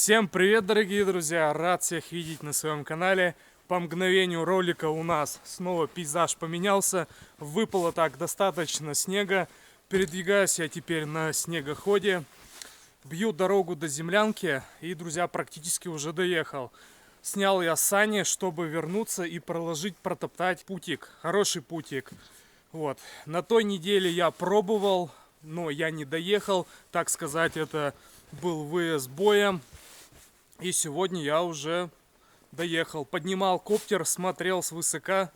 Всем привет, дорогие друзья! Рад всех видеть на своем канале. По мгновению ролика у нас снова пейзаж поменялся. Выпало так достаточно снега. Передвигаюсь я теперь на снегоходе. Бью дорогу до землянки и, друзья, практически уже доехал. Снял я сани, чтобы вернуться и проложить, протоптать путик. Хороший путик. Вот. На той неделе я пробовал, но я не доехал. Так сказать, это был выезд боем. И сегодня я уже доехал. Поднимал коптер, смотрел свысока.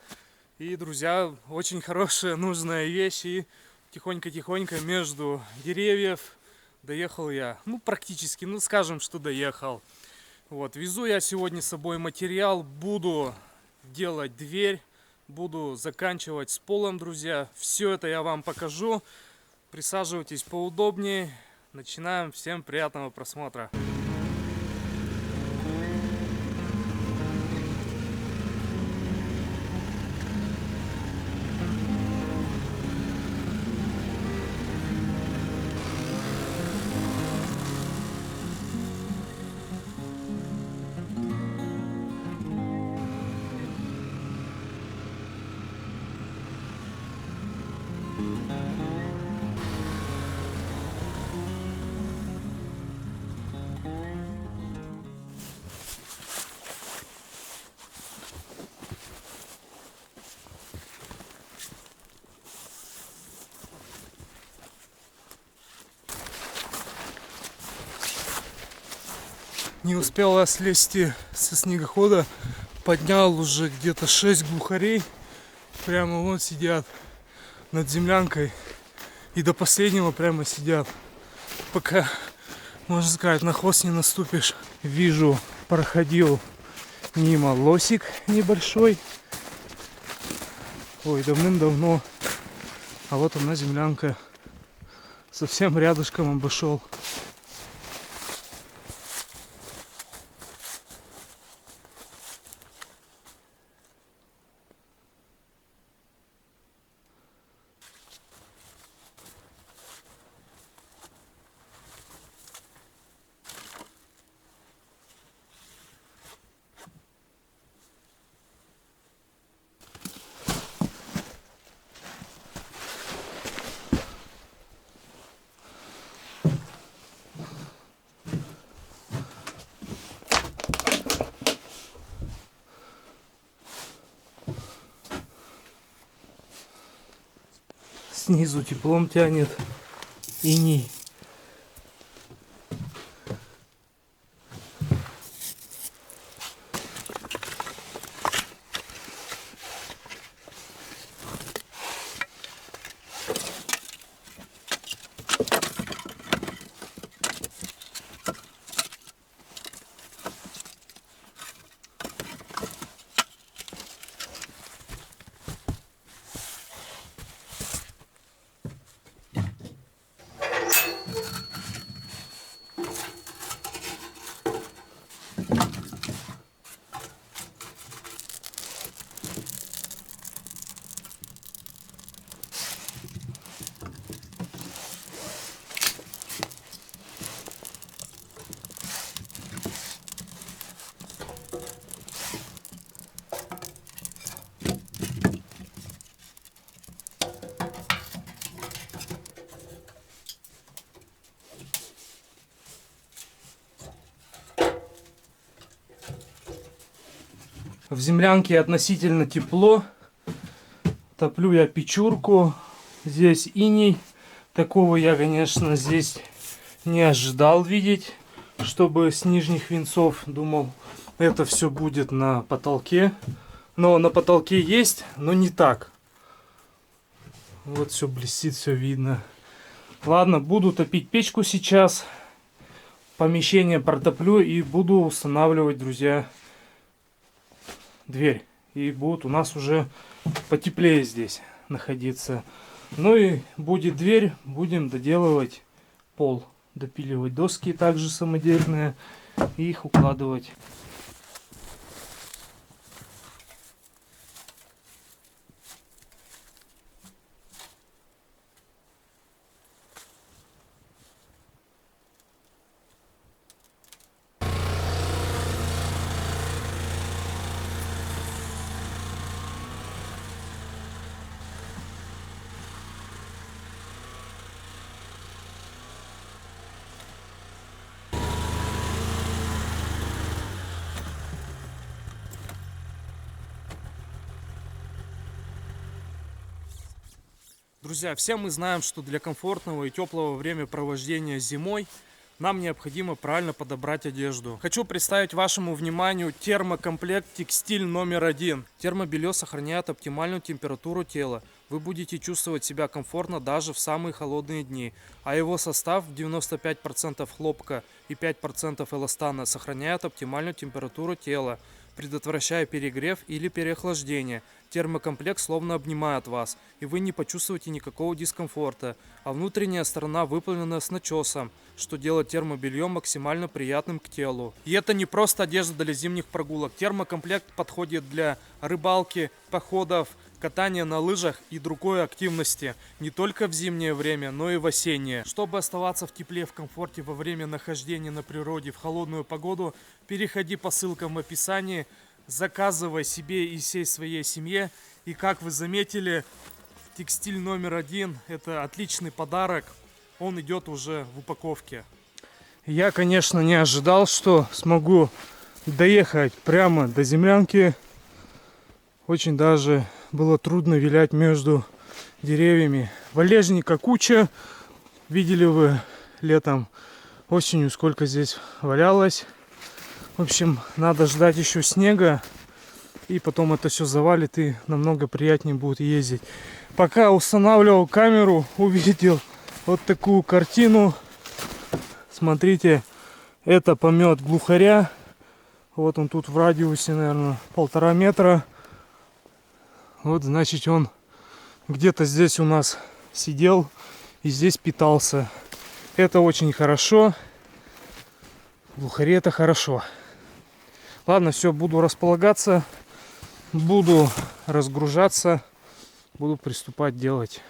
И, друзья, очень хорошая, нужная вещь. И тихонько-тихонько между деревьев доехал я. Ну, практически, ну, скажем, что доехал. Вот, везу я сегодня с собой материал. Буду делать дверь. Буду заканчивать с полом, друзья. Все это я вам покажу. Присаживайтесь поудобнее. Начинаем. Всем приятного просмотра. Не успел я слезти со снегохода, поднял уже где-то 6 глухарей, прямо вот сидят над землянкой и до последнего прямо сидят, пока, можно сказать, на хвост не наступишь. Вижу, проходил мимо лосик небольшой, ой, давным-давно, а вот она землянка, совсем рядышком обошел. Снизу теплом тянет, иней. В землянке относительно тепло. Топлю я печурку. Здесь иней. Такого я, конечно, здесь не ожидал видеть, чтобы с нижних винцов. Думал, это все будет на потолке. Но на потолке есть, но не так. Вот все блестит, все видно. Ладно, буду топить печку сейчас. Помещение протоплю и буду устанавливать, друзья, дверь. И будет у нас уже потеплее здесь находиться. Ну и будет дверь, будем доделывать пол. Допиливать доски также самодельные и их укладывать. Друзья, все мы знаем, что для комфортного и теплого времяпровождения зимой нам необходимо правильно подобрать одежду. Хочу представить вашему вниманию термокомплект «Текстиль номер 1». Термобелье сохраняет оптимальную температуру тела. Вы будете чувствовать себя комфортно даже в самые холодные дни. А его состав 95% хлопка и 5% эластана сохраняет оптимальную температуру тела, предотвращая перегрев или переохлаждение. Термокомплект словно обнимает вас, и вы не почувствуете никакого дискомфорта, а внутренняя сторона выполнена с начесом, что делает термобелье максимально приятным к телу. И это не просто одежда для зимних прогулок. Термокомплект подходит для рыбалки, походов, катания на лыжах и другой активности, не только в зимнее время, но и в осеннее. Чтобы оставаться в тепле, в комфорте во время нахождения на природе в холодную погоду, переходи по ссылкам в описании, заказывай себе и всей своей семье. И как вы заметили, текстиль номер 1 – это отличный подарок, он идет уже в упаковке. Я, конечно, не ожидал, что смогу доехать прямо до землянки. Очень даже было трудно вилять между деревьями. Валежника куча. Видели вы летом, осенью, сколько здесь валялось. В общем, надо ждать еще снега. И потом это все завалит, и намного приятнее будет ездить. Пока устанавливал камеру, увидел вот такую картину. Смотрите, это помет глухаря. Вот он тут в радиусе, наверное, 1,5 метра. Вот, значит, он где-то здесь у нас сидел и здесь питался. Это очень хорошо. Глухари — это хорошо. Ладно, все, буду располагаться, буду разгружаться, буду приступать делать.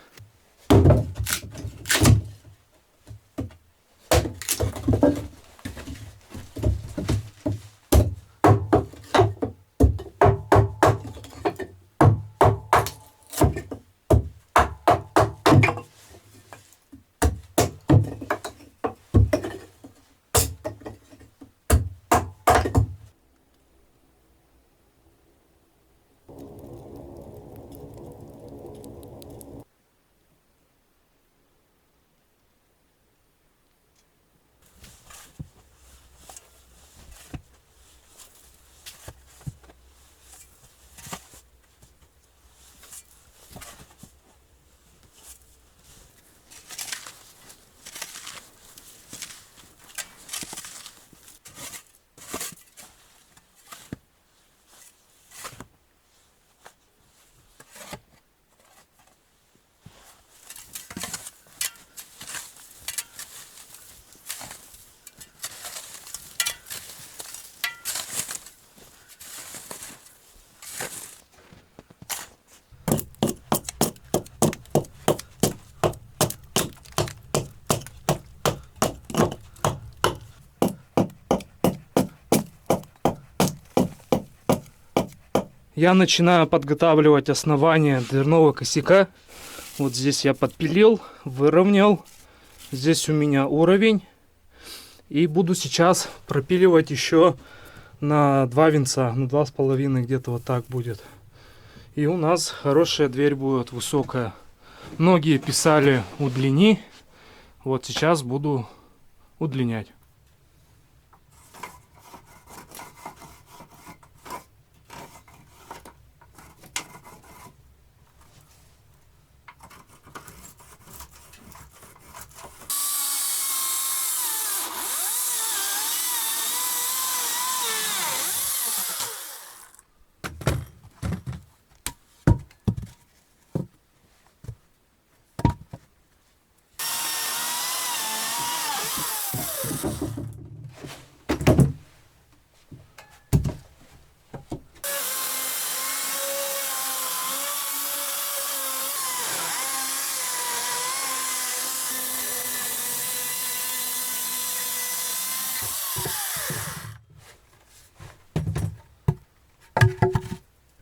Я начинаю подготавливать основание дверного косяка. Вот здесь я подпилил, выровнял. Здесь у меня уровень. И буду сейчас пропиливать еще на 2 винца, на 2,5, где-то вот так будет. И у нас хорошая дверь будет, высокая. Многие писали удлини. Вот сейчас буду удлинять.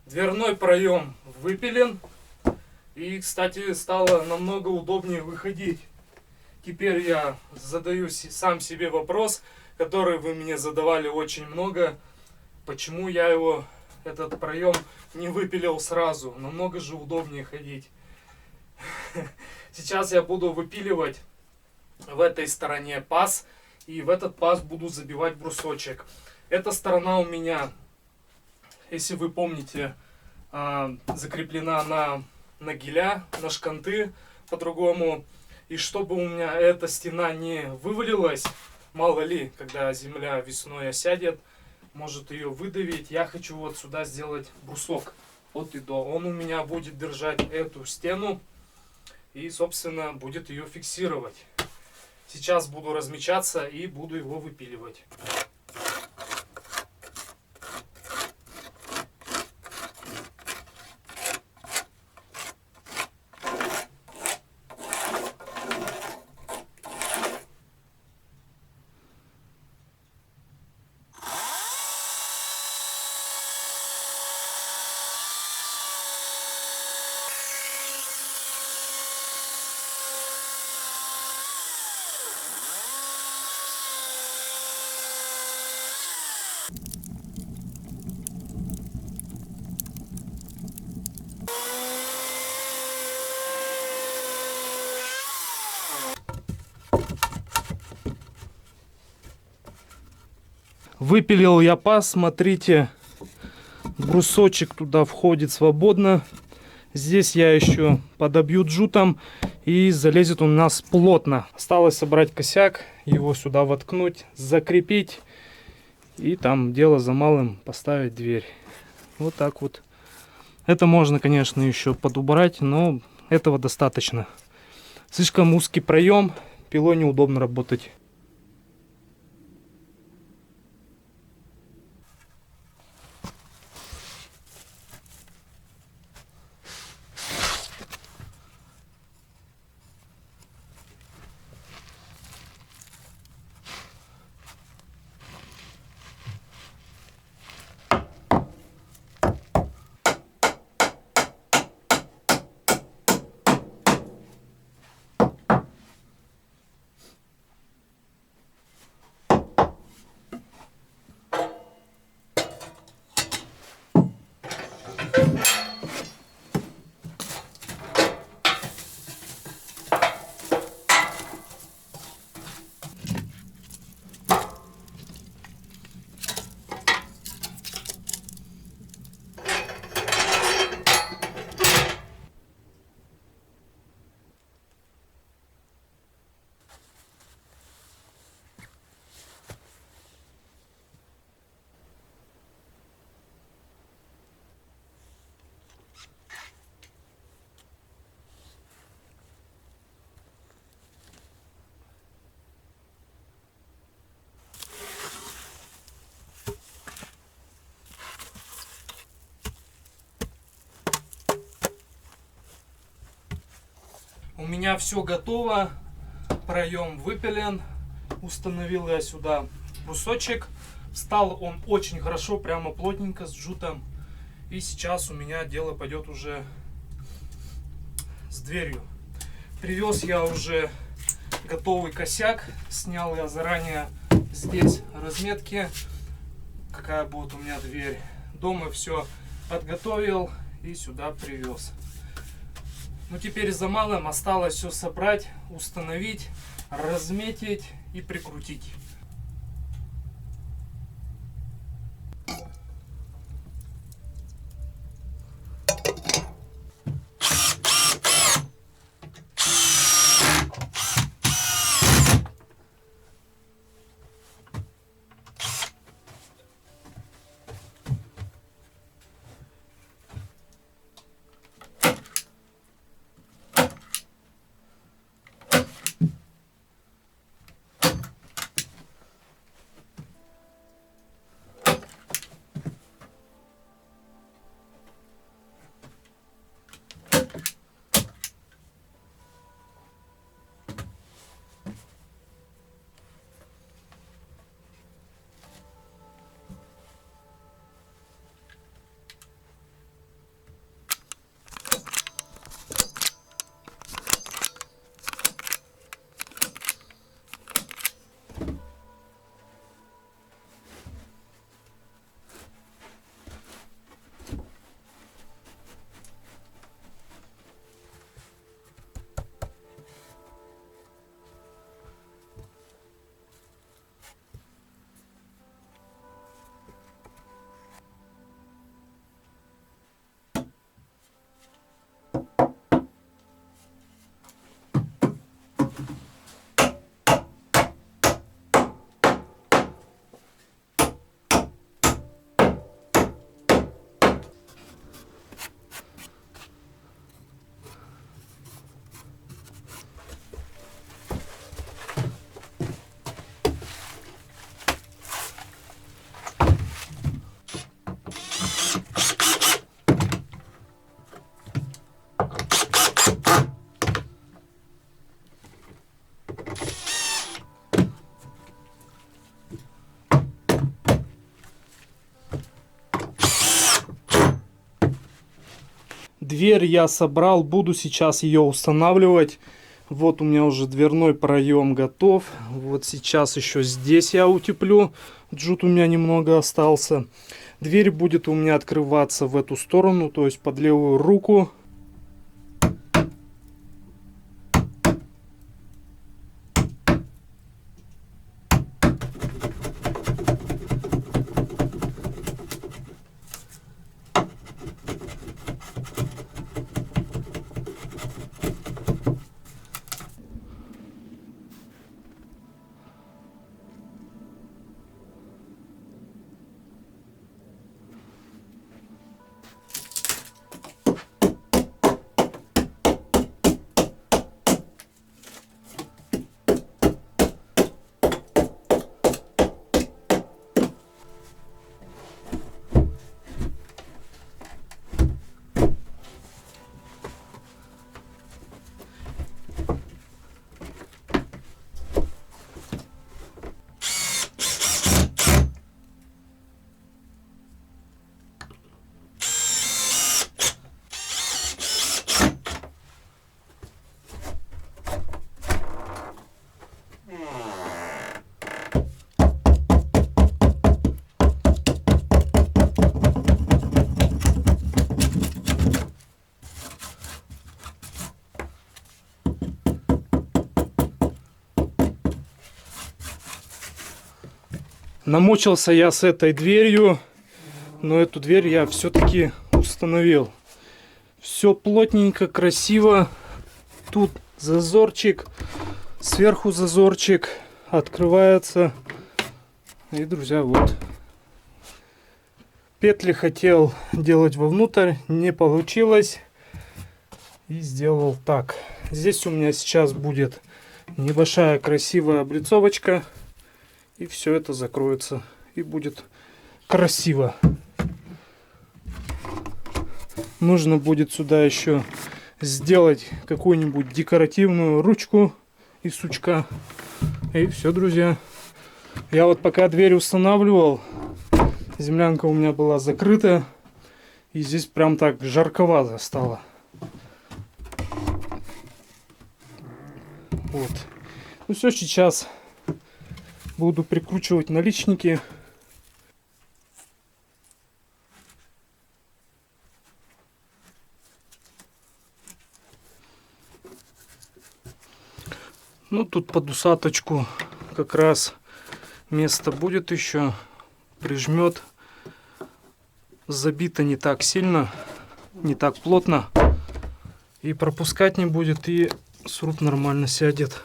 Дверной проем выпилен. И, кстати, стало намного удобнее выходить. Теперь я задаю сам себе вопрос, который вы мне задавали очень много. Почему я этот проем не выпилил сразу? Намного же удобнее ходить. Сейчас я буду выпиливать в этой стороне паз. И в этот паз буду забивать брусочек. Эта сторона у меня, если вы помните, закреплена на гиля, на шканты по-другому. И чтобы у меня эта стена не вывалилась, мало ли, когда земля весной осядет, может ее выдавить. Я хочу вот сюда сделать брусок от и до. Он у меня будет держать эту стену и, собственно, будет ее фиксировать. Сейчас буду размечаться и буду его выпиливать. Выпилил я паз, смотрите, брусочек туда входит свободно. Здесь я еще подобью джутом и залезет у нас плотно. Осталось собрать косяк, его сюда воткнуть, закрепить. И там дело за малым, поставить дверь. Вот так вот. Это можно, конечно, еще подубрать, но этого достаточно. Слишком узкий проем, пилой неудобно работать. У меня все готово, проем выпилен, установил я сюда брусочек, встал он очень хорошо, прямо плотненько с джутом, и сейчас у меня дело пойдет уже с дверью. Привез я уже готовый косяк, снял я заранее здесь разметки, какая будет у меня дверь. Дома все подготовил и сюда привез. Ну теперь за малым осталось все собрать, установить, разметить и прикрутить. Дверь я собрал, буду сейчас ее устанавливать. Вот у меня уже дверной проем готов. Вот сейчас еще здесь я утеплю. Джут у меня немного остался. Дверь будет у меня открываться в эту сторону, то есть под левую руку. Намучился я с этой дверью, но эту дверь я все-таки установил. Все плотненько, красиво. Тут зазорчик, сверху зазорчик, открывается. И, друзья, вот. Петли хотел делать вовнутрь, не получилось. И сделал так. Здесь у меня сейчас будет небольшая красивая облицовочка. И все это закроется. И будет красиво. Нужно будет сюда еще сделать какую-нибудь декоративную ручку из сучка. И все, друзья. Я вот пока дверь устанавливал, землянка у меня была закрыта. И здесь прям так жарковато стало. Вот. Ну все, сейчас буду прикручивать наличники. Ну тут под усаточку как раз место будет еще. Прижмет. Забито не так сильно, не так плотно. И пропускать не будет, и сруб нормально сядет.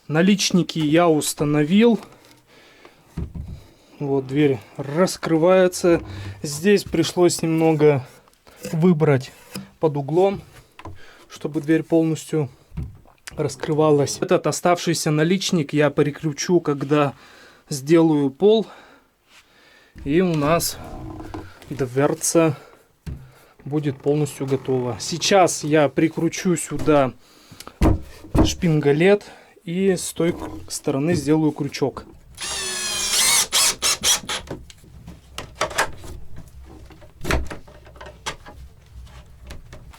Наличники я установил. Вот дверь раскрывается. Здесь пришлось немного выбрать под углом, чтобы дверь полностью раскрывалась. Этот оставшийся наличник я переключу, когда сделаю пол. И у нас дверца будет полностью готова. Сейчас я прикручу сюда шпингалет. И с той стороны сделаю крючок.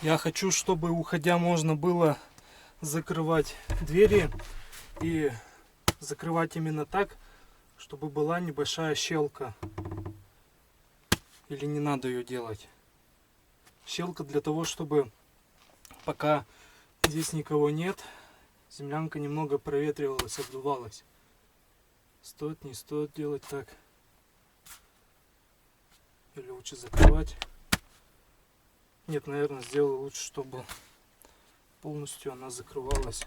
Я хочу, чтобы, уходя, можно было закрывать двери. И закрывать именно так, чтобы была небольшая щелка. Или не надо ее делать. Щелка для того, чтобы пока здесь никого нет, землянка немного проветривалась, обдувалась. Стоит, не стоит делать так. Или лучше закрывать. Нет, наверное, сделаю лучше, чтобы полностью она закрывалась.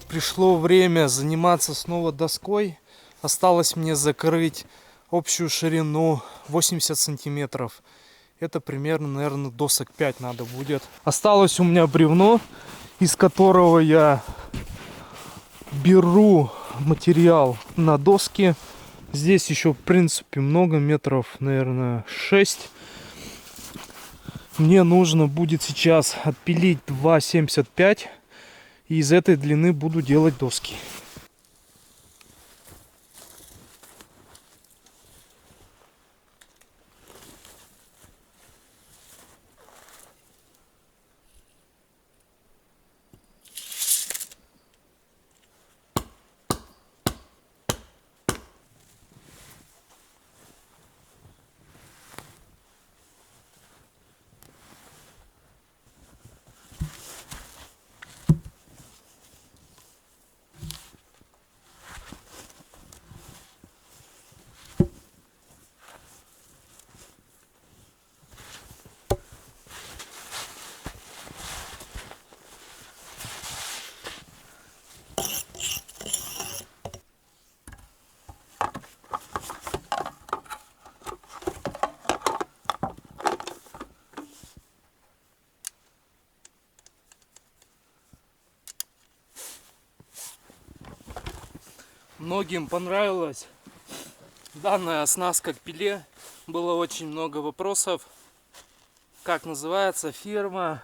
пришло время заниматься снова доской. Осталось мне закрыть общую ширину 80 сантиметров. Это примерно, наверное, досок 5 надо будет. Осталось у меня бревно, из которого я беру материал на доски. Здесь еще, в принципе, много метров, наверное, 6. Мне нужно будет сейчас отпилить 2,75. И из этой длины буду делать доски. Многим понравилась данная оснастка к пиле. Было очень много вопросов. Как называется фирма?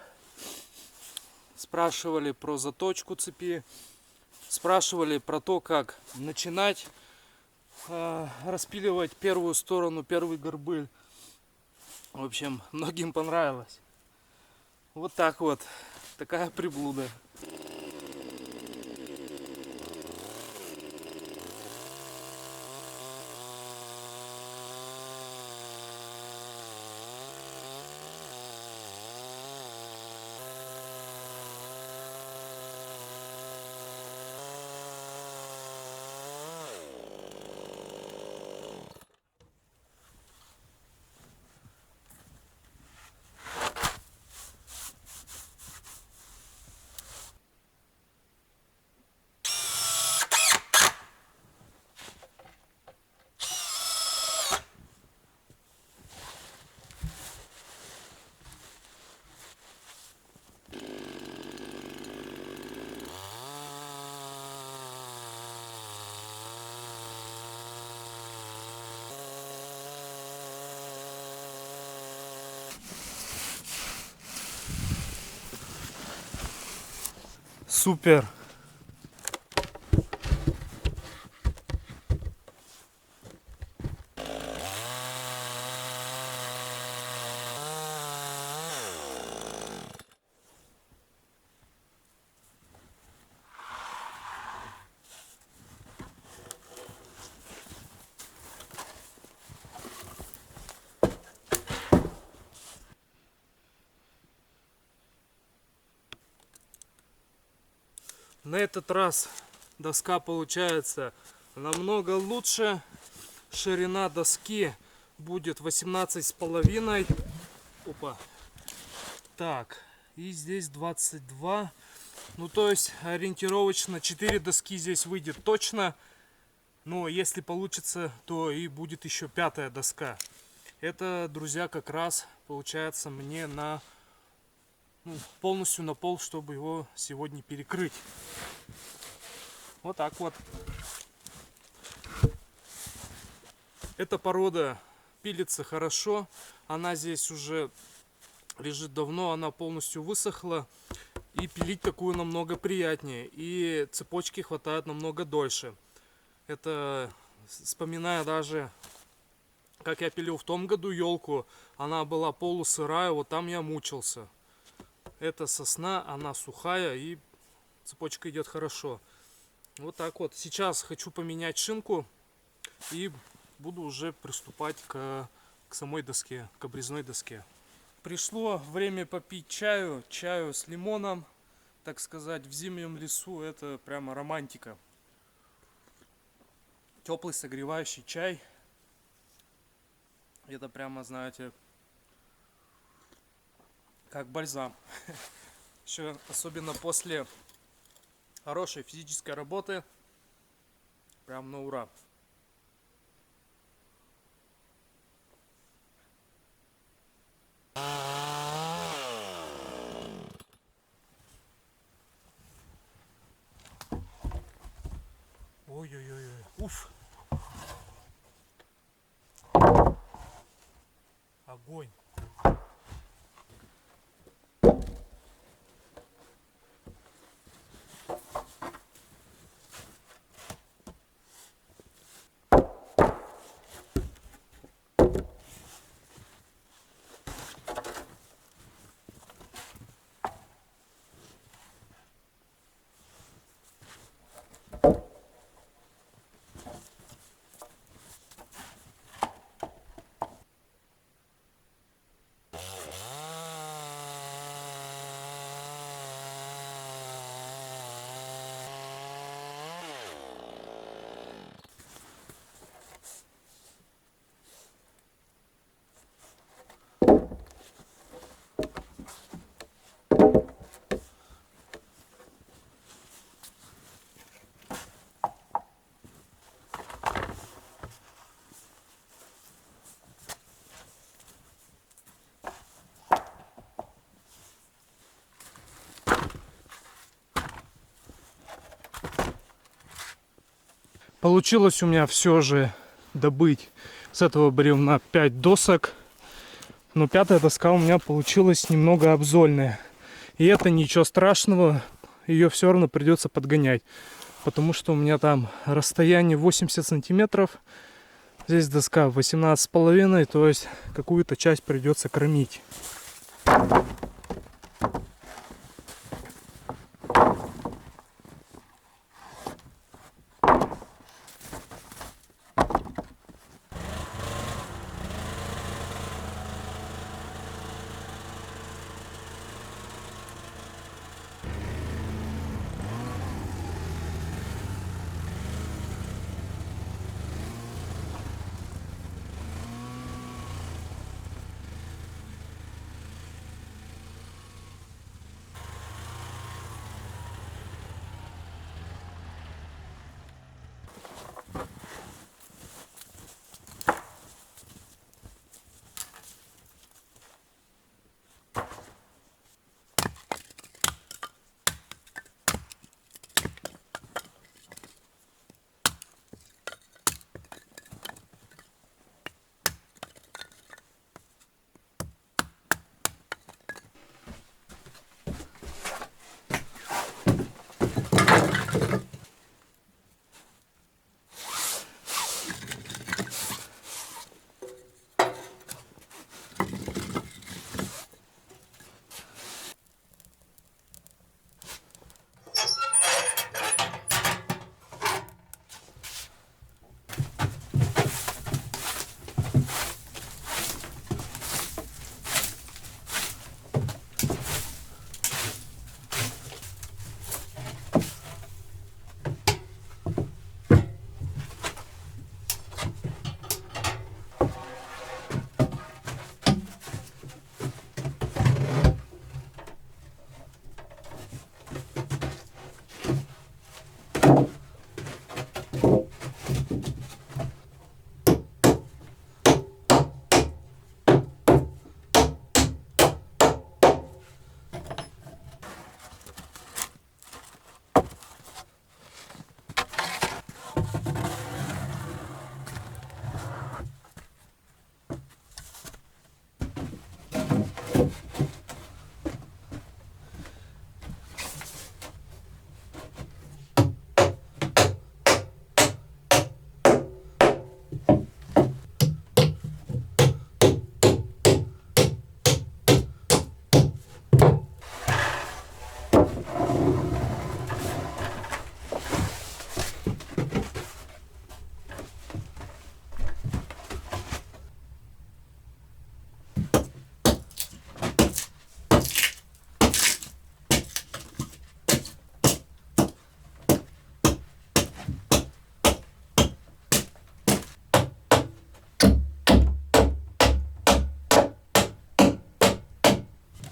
Спрашивали про заточку цепи. Спрашивали про то, как начинать распиливать первую сторону, первый горбыль. В общем, многим понравилось. Вот так вот. Такая приблуда. Супер. На этот раз доска получается намного лучше. Ширина доски будет 18,5. Опа. Так, и здесь 22. Ну, то есть ориентировочно 4 доски здесь выйдет точно. Но если получится, то и будет еще 5-я доска. Это, друзья, как раз получается мне на полностью на пол, чтобы его сегодня перекрыть. Вот так вот. Эта порода пилится хорошо. Она здесь уже лежит давно, она полностью высохла. И пилить такую намного приятнее. И цепочки хватает намного дольше. Это, вспоминая даже, как я пилил в том году елку, она была полусырая, вот там я мучился. Это сосна, она сухая и цепочка идет хорошо. Вот так вот. Сейчас хочу поменять шинку и буду уже приступать к самой доске, к обрезной доске. Пришло время попить чаю с лимоном. Так сказать, в зимнем лесу это прямо романтика. Теплый согревающий чай. Это прямо, знаете, как бальзам. Еще особенно после Хорошей физической работы. Прям на ура. Ой-ой-ой, уф. Огонь. Получилось у меня все же добыть с этого бревна 5 досок. Но 5-я доска у меня получилась немного обзольная. И это ничего страшного, ее все равно придется подгонять. Потому что у меня там расстояние 80 сантиметров. Здесь доска 18,5, то есть какую-то часть придется кромить.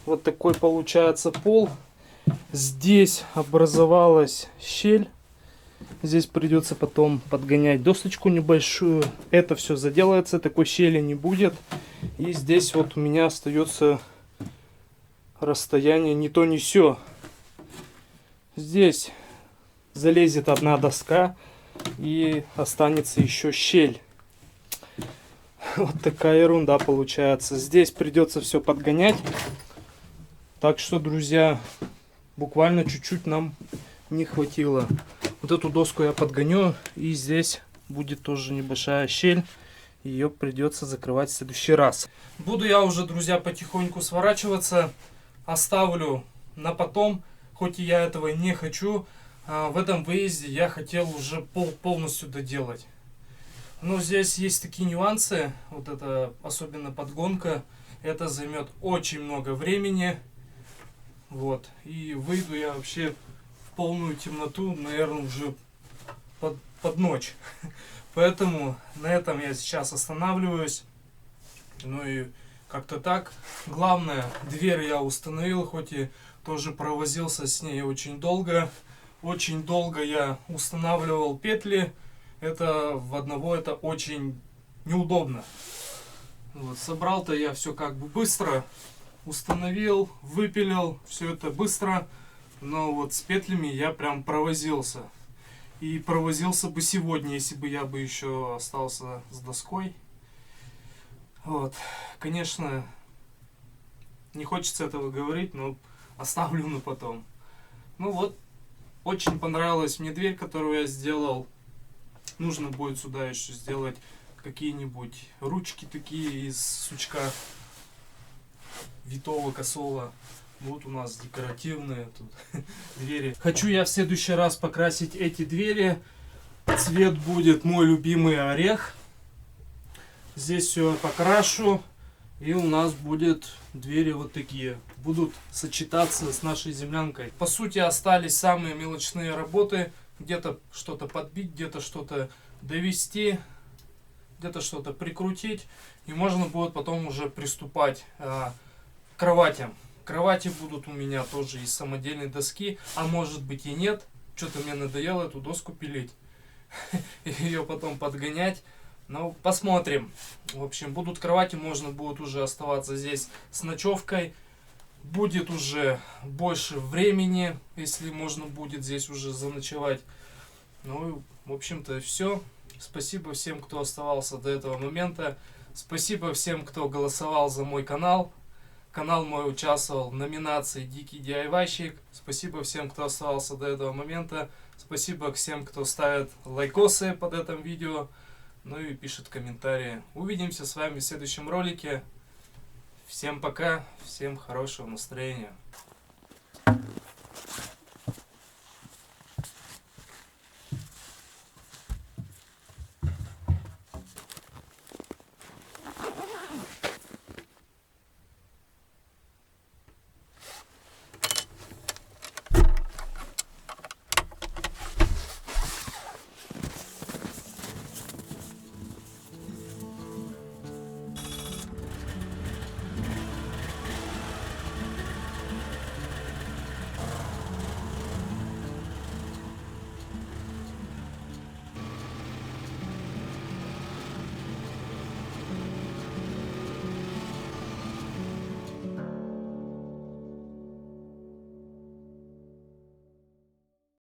Вот такой получается пол. Здесь образовалась щель. Здесь придется потом подгонять досочку небольшую. Это все заделается, такой щели не будет. И здесь вот у меня остается расстояние не то не сё. Здесь залезет одна доска и останется еще щель. Вот такая ерунда получается. Здесь придется все подгонять. Так что, друзья, буквально чуть-чуть нам не хватило. Вот эту доску я подгоню, и здесь будет тоже небольшая щель. Ее придется закрывать в следующий раз. Буду я уже, друзья, потихоньку сворачиваться. Оставлю на потом, хоть и я этого не хочу. В этом выезде я хотел уже полностью доделать. Но здесь есть такие нюансы. Вот это, особенно подгонка. Это займет очень много времени. Вот. И выйду я вообще в полную темноту, наверное, уже под ночь. Поэтому на этом я сейчас останавливаюсь. Ну и как-то так. Главное, дверь я установил, хоть и тоже провозился с ней очень долго. Очень долго я устанавливал петли. Это в одного это очень неудобно. Вот, собрал-то я все как бы быстро. Установил, выпилил, все это быстро, но вот с петлями я прям провозился. И провозился бы сегодня, если бы я бы еще остался с доской. Вот, конечно, не хочется этого говорить, но оставлю на потом. Ну вот, очень понравилась мне дверь, которую я сделал. Нужно будет сюда еще сделать какие-нибудь ручки такие из сучка витого косола. Вот у нас декоративные тут двери. Хочу я в следующий раз покрасить эти двери. Цвет будет мой любимый орех. Здесь все покрашу. И у нас будет двери вот такие. Будут сочетаться с нашей землянкой. По сути остались самые мелочные работы. Где-то что-то подбить, где-то что-то довести, где-то что-то прикрутить. И можно будет потом уже приступать к кроватям. Кровати будут у меня тоже из самодельной доски, а может быть и нет. Что-то мне надоело эту доску пилить. Ее потом подгонять. Ну, посмотрим. В общем, будут кровати, можно будет уже оставаться здесь с ночевкой. Будет уже больше времени, если можно будет здесь уже заночевать. Ну, в общем-то, все. Спасибо всем, кто оставался до этого момента. Спасибо всем, кто голосовал за мой канал. Канал мой участвовал в номинации «Дикий DIY-щик». Спасибо всем, кто оставался до этого момента. Спасибо всем, кто ставит лайкосы под этим видео. Ну и пишет комментарии. Увидимся с вами в следующем ролике. Всем пока, всем хорошего настроения.